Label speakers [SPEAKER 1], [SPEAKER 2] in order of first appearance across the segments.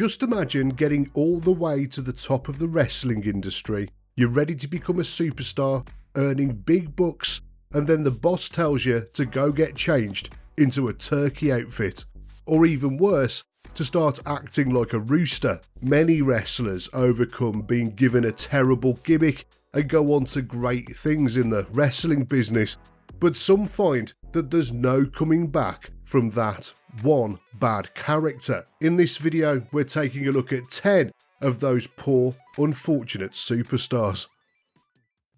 [SPEAKER 1] Just imagine getting all the way to the top of the wrestling industry. You're ready to become a superstar, earning big bucks, and then the boss tells you to go get changed into a turkey outfit. Or even worse, to start acting like a rooster. Many wrestlers overcome being given a terrible gimmick and go on to great things in the wrestling business, but some find that there's no coming back from that one bad character. In this video, we're taking a look at 10 of those poor, unfortunate superstars.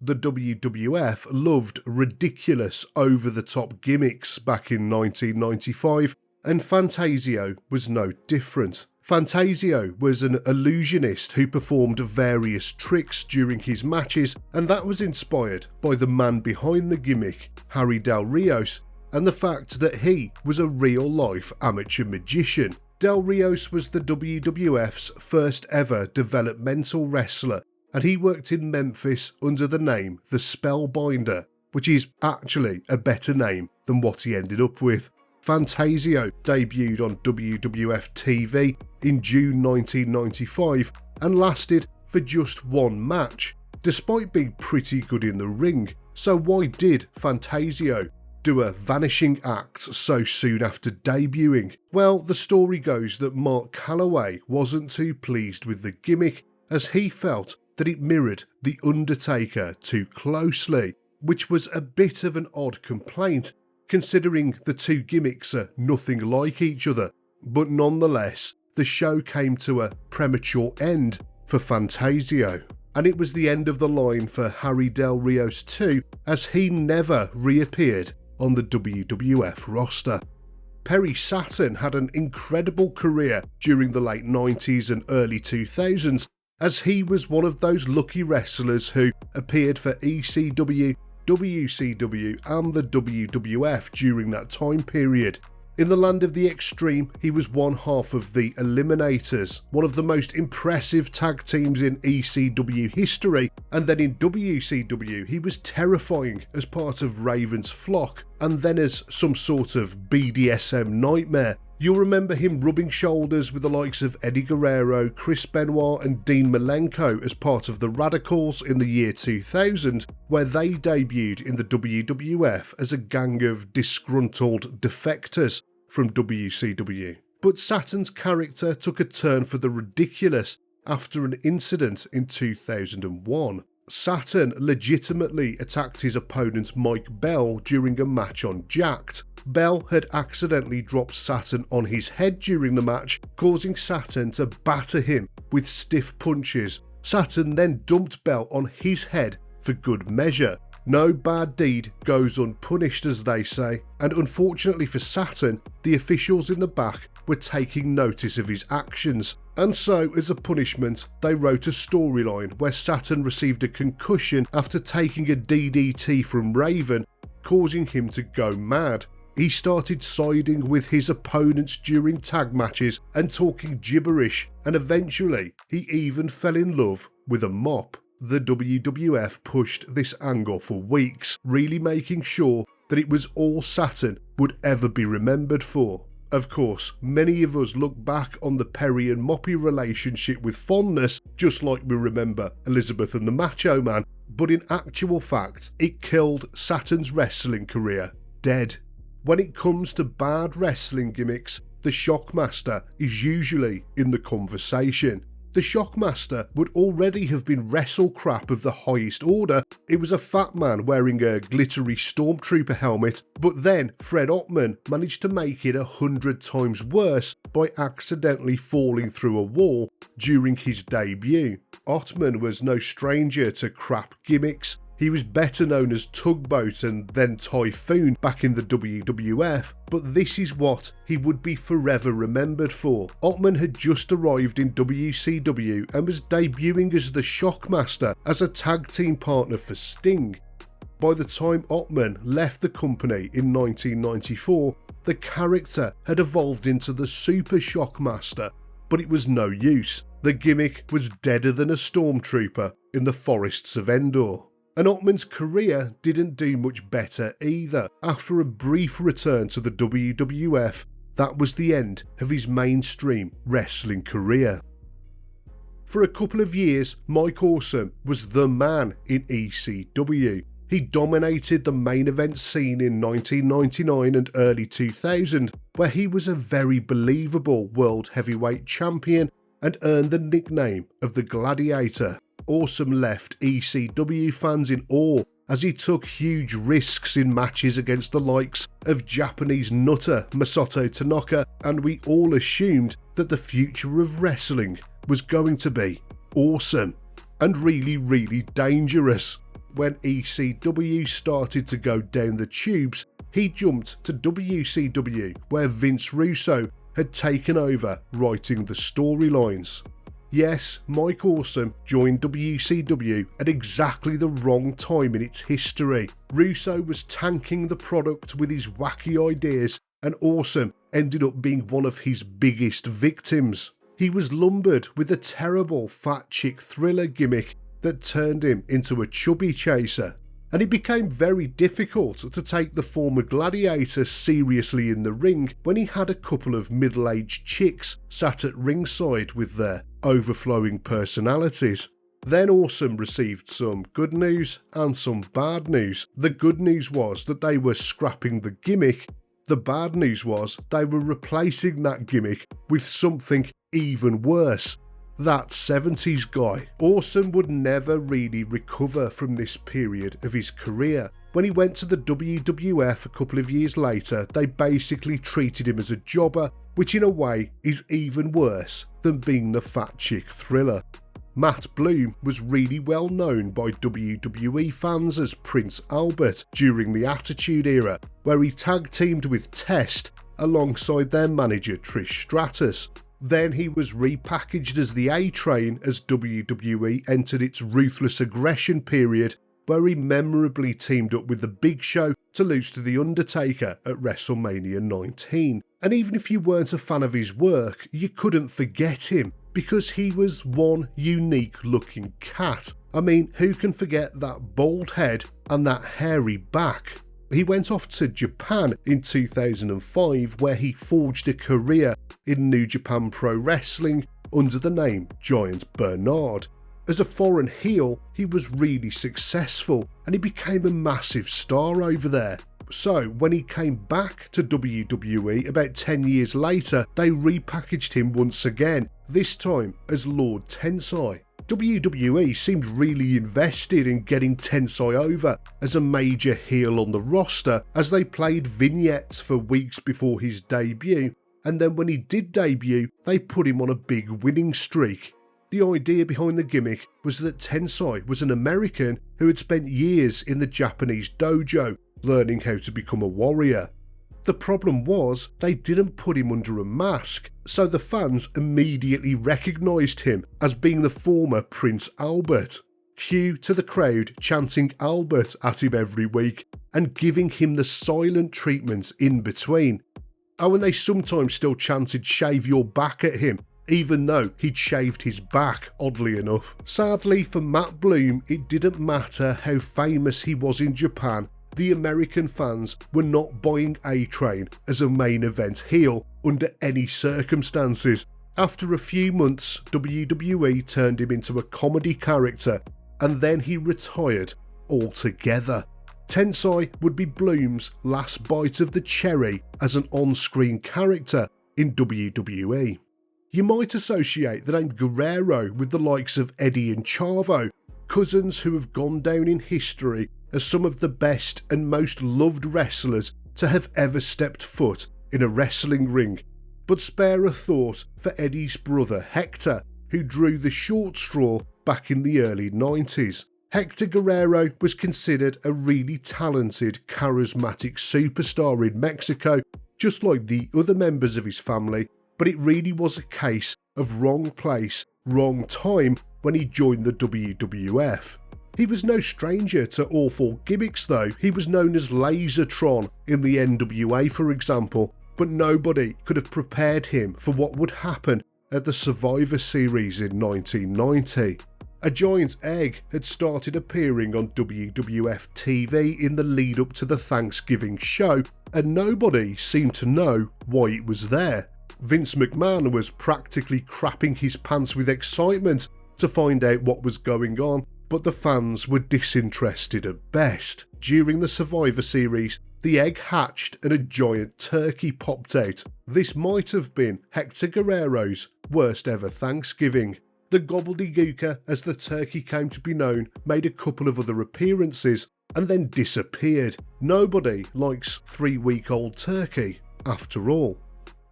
[SPEAKER 1] The WWF loved ridiculous, over-the-top gimmicks back in 1995, and Fantasia was no different. Fantasia was an illusionist who performed various tricks during his matches, and that was inspired by the man behind the gimmick, Harry Del Rios, and the fact that he was a real-life amateur magician. Del Rios was the WWF's first ever developmental wrestler, and he worked in Memphis under the name The Spellbinder, which is actually a better name than what he ended up with. Fantasia debuted on WWF TV in June 1995 and lasted for just one match, despite being pretty good in the ring. So why did Fantasia do a vanishing act so soon after debuting? Well, the story goes that Mark Calloway wasn't too pleased with the gimmick, as he felt that it mirrored The Undertaker too closely, which was a bit of an odd complaint, considering the two gimmicks are nothing like each other. But nonetheless, the show came to a premature end for Fantasia, and it was the end of the line for Harry Del Rios too, as he never reappeared on the WWF roster. Perry Saturn had an incredible career during the late 90s and early 2000s, as he was one of those lucky wrestlers who appeared for ECW, WCW and the WWF during that time period. In the land of the extreme, he was one half of the Eliminators, one of the most impressive tag teams in ECW history, and then in WCW he was terrifying as part of Raven's Flock, and then as some sort of BDSM nightmare. You'll remember him rubbing shoulders with the likes of Eddie Guerrero, Chris Benoit and Dean Malenko as part of the Radicals in the year 2000, where they debuted in the WWF as a gang of disgruntled defectors from WCW. But Saturn's character took a turn for the ridiculous after an incident in 2001. Saturn legitimately attacked his opponent Mike Bell during a match on Jacked. Bell had accidentally dropped Saturn on his head during the match, causing Saturn to batter him with stiff punches. Saturn then dumped Bell on his head for good measure. No bad deed goes unpunished, as they say, and unfortunately for Saturn, the officials in the back were taking notice of his actions, and so as a punishment they wrote a storyline where Saturn received a concussion after taking a DDT from Raven, causing him to go mad. He started siding with his opponents during tag matches and talking gibberish, and eventually he even fell in love with a mop. The WWF pushed this angle for weeks, really making sure that it was all Saturn would ever be remembered for. Of course, many of us look back on the Perry and Moppy relationship with fondness, just like we remember Elizabeth and the Macho Man, but in actual fact, it killed Saturn's wrestling career dead. When it comes to bad wrestling gimmicks, the Shockmaster is usually in the conversation. The Shockmaster would already have been wrestle crap of the highest order. It was a fat man wearing a glittery stormtrooper helmet, but then Fred Otman managed to make it 100 times worse by accidentally falling through a wall during his debut. Otman was no stranger to crap gimmicks. He was better known as Tugboat and then Typhoon back in the WWF, but this is what he would be forever remembered for. Otman had just arrived in WCW and was debuting as the Shockmaster as a tag team partner for Sting. By the time Otman left the company in 1994, the character had evolved into the Super Shockmaster, but it was no use. The gimmick was deader than a stormtrooper in the forests of Endor. And Otman's career didn't do much better either. After a brief return to the WWF, that was the end of his mainstream wrestling career. For a couple of years, Mike Awesome was the man in ECW. He dominated the main event scene in 1999 and early 2000, where he was a very believable World Heavyweight Champion and earned the nickname of the Gladiator. Awesome left ECW fans in awe as he took huge risks in matches against the likes of Japanese nutter Masato Tanaka, and we all assumed that the future of wrestling was going to be awesome and really, really dangerous. When ECW started to go down the tubes, he jumped to WCW, where Vince Russo had taken over writing the storylines. Yes, Mike Awesome joined WCW at exactly the wrong time in its history. Russo was tanking the product with his wacky ideas, and Awesome ended up being one of his biggest victims. He was lumbered with a terrible fat chick thriller gimmick that turned him into a chubby chaser, and it became very difficult to take the former gladiator seriously in the ring when he had a couple of middle-aged chicks sat at ringside with their overflowing personalities. Then Awesome received some good news and some bad news. The good news was that they were scrapping the gimmick. The bad news was they were replacing that gimmick with something even worse. That 70s guy. Awesome would never really recover from this period of his career. When he went to the WWF a couple of years later, they basically treated him as a jobber, which in a way is even worse than being the fat chick thriller. Matt Bloom was really well known by WWE fans as Prince Albert during the Attitude Era, where he tag teamed with Test alongside their manager Trish Stratus. Then he was repackaged as the A-Train as WWE entered its ruthless aggression period, where he memorably teamed up with The Big Show to lose to The Undertaker at WrestleMania 19. And even if you weren't a fan of his work, you couldn't forget him, because he was one unique looking cat. I mean, who can forget that bald head and that hairy back? He went off to Japan in 2005, where he forged a career in New Japan Pro Wrestling under the name Giant Bernard. As a foreign heel, he was really successful and he became a massive star over there. So when he came back to WWE about 10 years later, they repackaged him once again, this time as Lord Tensai. WWE seemed really invested in getting Tensai over as a major heel on the roster, as they played vignettes for weeks before his debut, and then when he did debut, they put him on a big winning streak. The idea behind the gimmick was that Tensai was an American who had spent years in the Japanese dojo learning how to become a warrior. The problem was they didn't put him under a mask, so the fans immediately recognised him as being the former Prince Albert. Cue to the crowd chanting Albert at him every week and giving him the silent treatment in between. Oh, and they sometimes still chanted "shave your back" at him, even though he'd shaved his back, oddly enough. Sadly for Matt Bloom, it didn't matter how famous he was in Japan. The American fans were not buying A-Train as a main event heel under any circumstances. After a few months, WWE turned him into a comedy character, and then he retired altogether. Tensai would be Bloom's last bite of the cherry as an on-screen character in WWE. You might associate the name Guerrero with the likes of Eddie and Chavo, cousins who have gone down in history as some of the best and most loved wrestlers to have ever stepped foot in a wrestling ring. But spare a thought for Eddie's brother Hector, who drew the short straw back in the early 90s. Hector Guerrero was considered a really talented, charismatic superstar in Mexico, just like the other members of his family, but it really was a case of wrong place, wrong time when he joined the WWF. He was no stranger to awful gimmicks though. He was known as Lasertron in the NWA, for example, but nobody could have prepared him for what would happen at the Survivor Series in 1990. A giant egg had started appearing on WWF TV in the lead up to the Thanksgiving show, and nobody seemed to know why it was there. Vince McMahon was practically crapping his pants with excitement to find out what was going on, but the fans were disinterested at best. During the Survivor Series, the egg hatched and a giant turkey popped out. This might have been Hector Guerrero's worst ever Thanksgiving. The gobbledygooker, as the turkey came to be known, made a couple of other appearances and then disappeared. Nobody likes 3-week-old turkey, after all.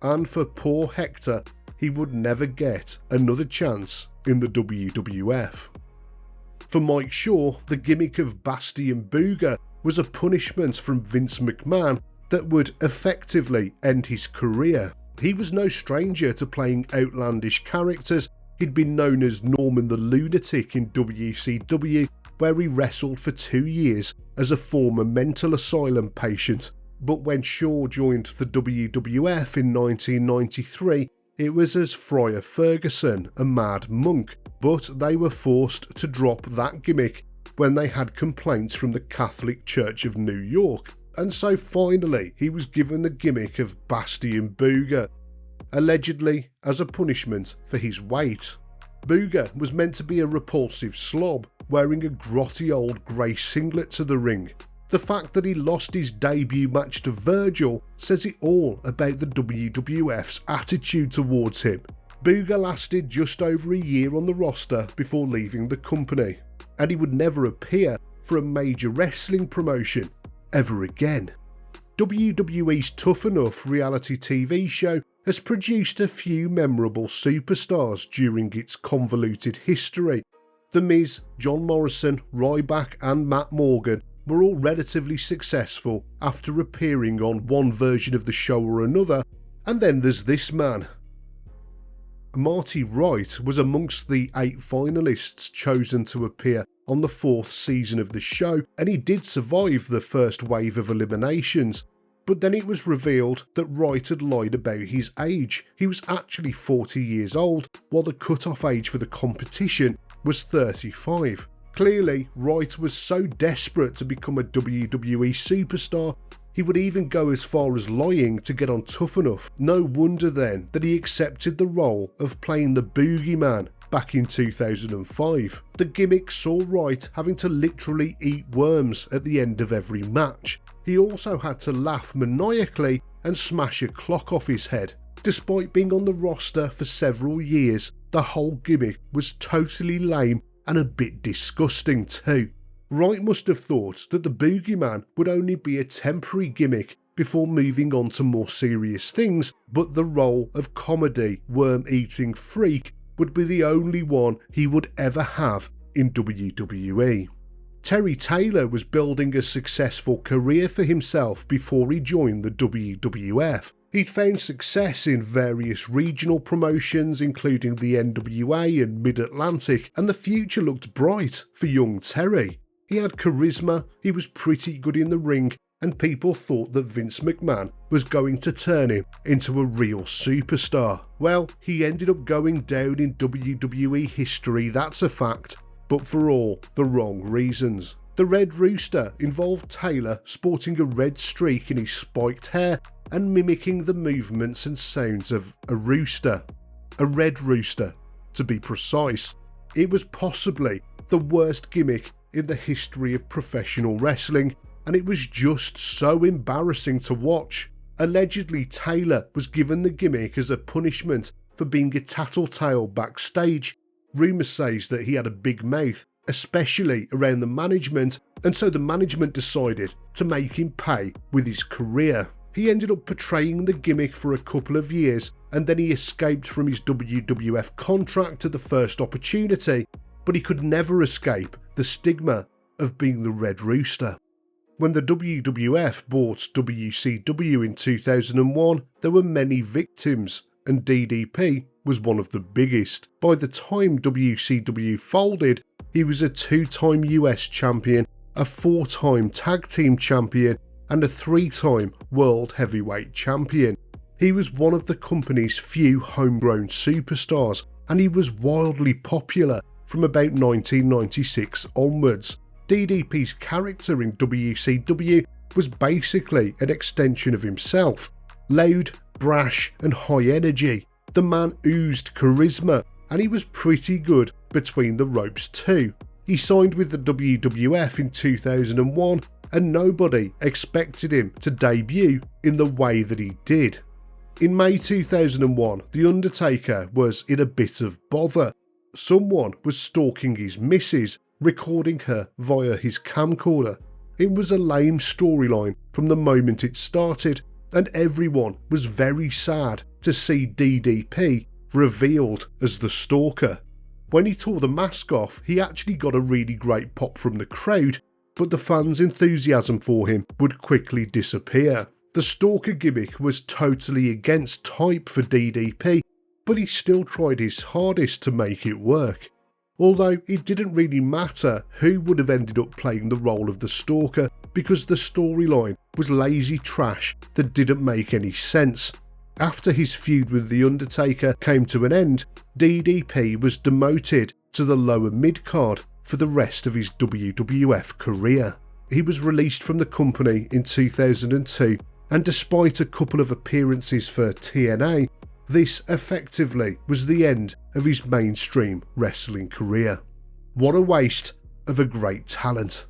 [SPEAKER 1] And for poor Hector, he would never get another chance in the WWF. For Mike Shaw, the gimmick of Bastion Booger was a punishment from Vince McMahon that would effectively end his career. He was no stranger to playing outlandish characters. He'd been known as Norman the Lunatic in WCW, where he wrestled for 2 years as a former mental asylum patient. But when Shaw joined the WWF in 1993, it was as Friar Ferguson, a mad monk, but they were forced to drop that gimmick when they had complaints from the Catholic Church of New York, and so finally he was given the gimmick of Bastion Booger, allegedly as a punishment for his weight. Booger was meant to be a repulsive slob, wearing a grotty old grey singlet to the ring. The fact that he lost his debut match to Virgil says it all about the WWF's attitude towards him. Booger lasted just over a year on the roster before leaving the company, and he would never appear for a major wrestling promotion ever again. WWE's Tough Enough reality TV show has produced a few memorable superstars during its convoluted history. The Miz, John Morrison, Ryback and Matt Morgan were all relatively successful after appearing on one version of the show or another, and then there's this man. Marty Wright was amongst the 8 finalists chosen to appear on the 4th season of the show, and he did survive the first wave of eliminations, but then it was revealed that Wright had lied about his age. He was actually 40 years old, while the cut-off age for the competition was 35. Clearly, Wright was so desperate to become a WWE superstar, he would even go as far as lying to get on Tough Enough. No wonder then that he accepted the role of playing the Boogeyman back in 2005. The gimmick saw Wright having to literally eat worms at the end of every match. He also had to laugh maniacally and smash a clock off his head. Despite being on the roster for several years, the whole gimmick was totally lame and a bit disgusting too. Wright must have thought that the Boogeyman would only be a temporary gimmick before moving on to more serious things, but the role of comedy worm-eating freak would be the only one he would ever have in WWE. Terry Taylor was building a successful career for himself before he joined the WWF. He'd found success in various regional promotions, including the NWA and Mid-Atlantic, and the future looked bright for young Terry. He had charisma, he was pretty good in the ring, and people thought that Vince McMahon was going to turn him into a real superstar. Well, he ended up going down in WWE history, that's a fact, but for all the wrong reasons. The Red Rooster involved Taylor sporting a red streak in his spiked hair and mimicking the movements and sounds of a rooster. A red rooster, to be precise. It was possibly the worst gimmick in the history of professional wrestling, and it was just so embarrassing to watch. Allegedly, Taylor was given the gimmick as a punishment for being a tattletale backstage. Rumour says that he had a big mouth, especially around the management, and so the management decided to make him pay with his career. He ended up portraying the gimmick for a couple of years, and then he escaped from his WWF contract at the first opportunity, but he could never escape the stigma of being the Red Rooster. When the WWF bought WCW in 2001, there were many victims, and DDP was one of the biggest. By the time WCW folded, he was a 2-time US champion, a 4-time tag team champion, and a 3-time world heavyweight champion. He was one of the company's few homegrown superstars, and he was wildly popular from about 1996 onwards. DDP's character in WCW was basically an extension of himself. Loud, brash and high energy. The man oozed charisma, and he was pretty good between the ropes too. He signed with the WWF in 2001, and nobody expected him to debut in the way that he did. In May 2001, The Undertaker was in a bit of bother. Someone was stalking his missus, recording her via his camcorder. It was a lame storyline from the moment it started, and everyone was very sad to see DDP revealed as the stalker. When he tore the mask off, he actually got a really great pop from the crowd, but the fans' enthusiasm for him would quickly disappear. The stalker gimmick was totally against type for DDP, but he still tried his hardest to make it work. Although it didn't really matter who would have ended up playing the role of the stalker, because the storyline was lazy trash that didn't make any sense. After his feud with The Undertaker came to an end, DDP was demoted to the lower mid-card for the rest of his WWF career. He was released from the company in 2002, and despite a couple of appearances for TNA, this effectively was the end of his mainstream wrestling career. What a waste of a great talent.